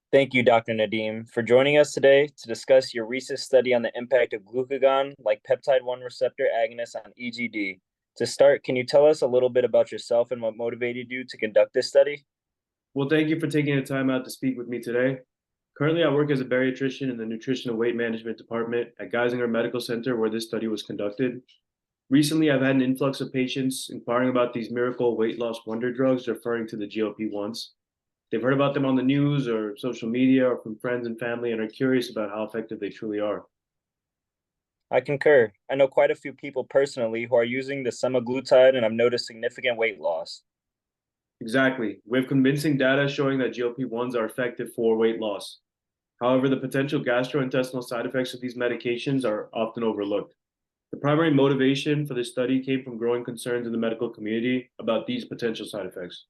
Thank you, Dr. Nadeem, for joining us today to discuss your recent study on the impact of glucagon-like peptide 1 receptor agonists on EGD. To start, can you tell us a little bit about yourself and what motivated you to conduct this study? Well, thank you for taking the time out to speak with me today. Currently, I work as a bariatrician in the Nutrition and Weight Management Department at Geisinger Medical Center, where this study was conducted. Recently, I've had an influx of patients inquiring about these miracle weight loss wonder drugs, referring to the GLP-1s. They've heard about them on the news or social media or from friends and family and are curious about how effective they truly are. I concur. I know quite a few people personally who are using the semaglutide and have noticed significant weight loss. Exactly. We have convincing data showing that GLP-1s are effective for weight loss. However, the potential gastrointestinal side effects of these medications are often overlooked. The primary motivation for this study came from growing concerns in the medical community about these potential side effects.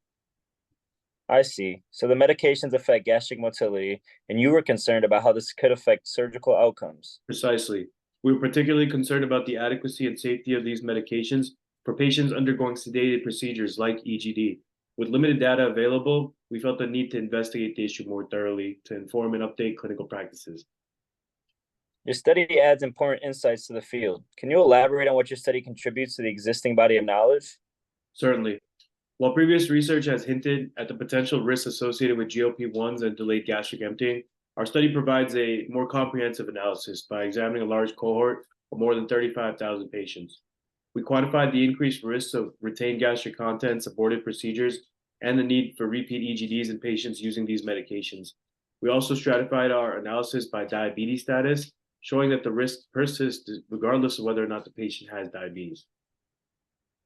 I see. So the medications affect gastric motility, and you were concerned about how this could affect surgical outcomes. Precisely. We were particularly concerned about the adequacy and safety of these medications for patients undergoing sedated procedures like EGD. With limited data available, we felt the need to investigate the issue more thoroughly to inform and update clinical practices. Your study adds important insights to the field. Can you elaborate on what your study contributes to the existing body of knowledge? Certainly. While previous research has hinted at the potential risks associated with GLP-1s and delayed gastric emptying, our study provides a more comprehensive analysis by examining a large cohort of more than 35,000 patients. We quantified the increased risks of retained gastric contents, aborted procedures, and the need for repeat EGDs in patients using these medications. We also stratified our analysis by diabetes status, showing that the risk persists regardless of whether or not the patient has diabetes.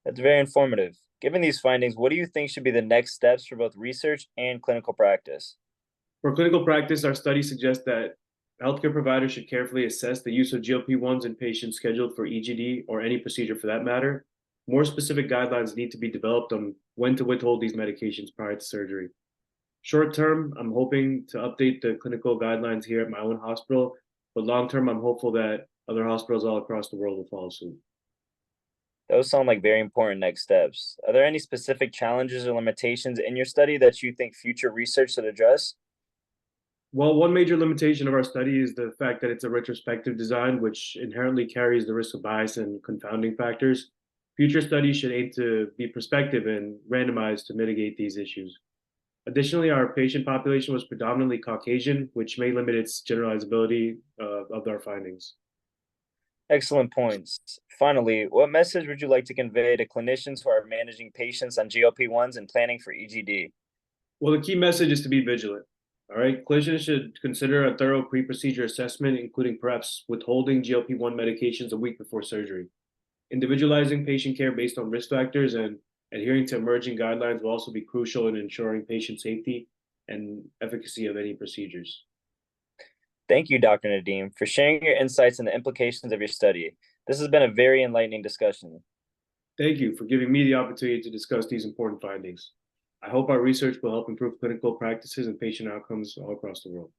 That's very informative. Given these findings, what do you think should be the next steps for both research and clinical practice? For clinical practice, our study suggests that healthcare providers should carefully assess the use of GLP-1s in patients scheduled for EGD or any procedure for that matter. More specific guidelines need to be developed on when to withhold these medications prior to surgery. Short term, I'm hoping to update the clinical guidelines here at my own hospital, but long term, I'm hopeful that other hospitals all across the world will follow suit. Those sound like very important next steps. Are there any specific challenges or limitations in your study that you think future research should address? Well, one major limitation of our study is the fact that it's a retrospective design, which inherently carries the risk of bias and confounding factors. Future studies should aim to be prospective and randomized to mitigate these issues. Additionally, our patient population was predominantly Caucasian, which may limit its generalizability of our findings. Excellent points. Finally, what message would you like to convey to clinicians who are managing patients on GLP-1s and planning for EGD? Well, the key message is to be vigilant. All right, clinicians should consider a thorough pre-procedure assessment, including perhaps withholding GLP-1 medications a week before surgery. Individualizing patient care based on risk factors and adhering to emerging guidelines will also be crucial in ensuring patient safety and efficacy of any procedures. Thank you, Dr. Nadeem, for sharing your insights and the implications of your study. This has been a very enlightening discussion. Thank you for giving me the opportunity to discuss these important findings. I hope our research will help improve clinical practices and patient outcomes all across the world.